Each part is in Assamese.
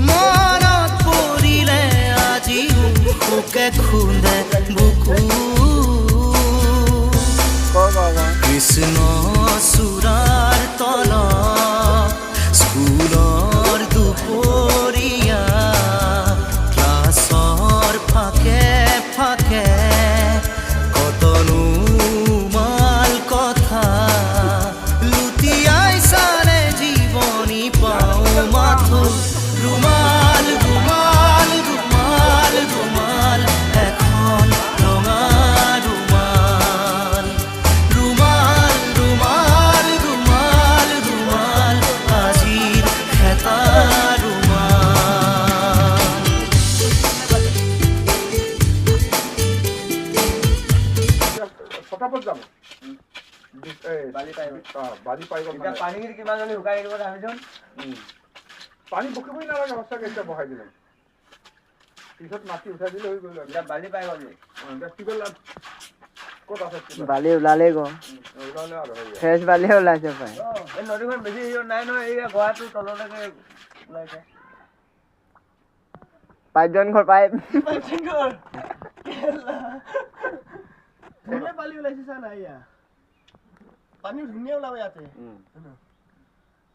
মনত পৰিলে আজি বুকে খুন্দে বুকু কৃষ্ণ চূড়াৰ তলত স্কুলৰ দুপৰীয়া ক্লাছৰ ফাকে ফাকে কতনো মাল কথা লুটিয়াই চালে জীৱনী পাওঁ মাথো ৰুমাল ৰুমাল ৰুমাল ৰুমাল এখন ৰঙা ৰুমাল ৰুমাল ৰুমাল ৰুমাল ৰুমাল আজিৰ খেতা ফটাফট যাম বালি পাই গ'ল পানী কিমান জনে শুকাই দিব ভাবিছোন পানী বকিবই নালাগে সঁচাকে এতিয়া বহাই দিলে পিছত মাটি উঠাই দিলে হৈ গ'ল এতিয়া বালি পাই গ'ল ক'ত আছে বালি ওলালে গো ওলালে আৰু ফ্ৰেছ বালি ওলাইছে পাই এই নদীখন বেছি নাই নহয় এই গুৱাহাটীৰ তললৈকে ওলাইছে 5জন ঘৰ পাই ধুনীয়া বালি ওলাইছে চা নাই ইয়া পানী ধুনীয়া ওলাব ইয়াতে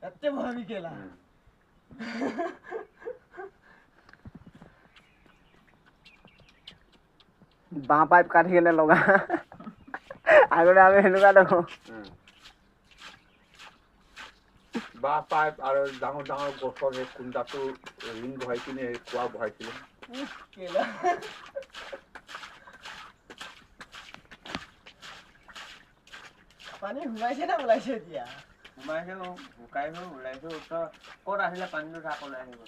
ইয়াতে ভাবি কেলা বাঁহ পাইপ কাটি কেনে লগা আগতে আমি সেনেকুৱা দেখো বাঁহ পাইপ আৰু ডাঙৰ ডাঙৰ গছৰ সেই কুন্দাটো ৰিং বহাই কিনে কুঁৱা বহাইছিলে কেলা পানী সোমাইছে না ওলাইছে এতিয়া সোমাইছে শুকাই ওলাইছে ক'ত আহিলে পানীটো ঢাক ওলাই আহিব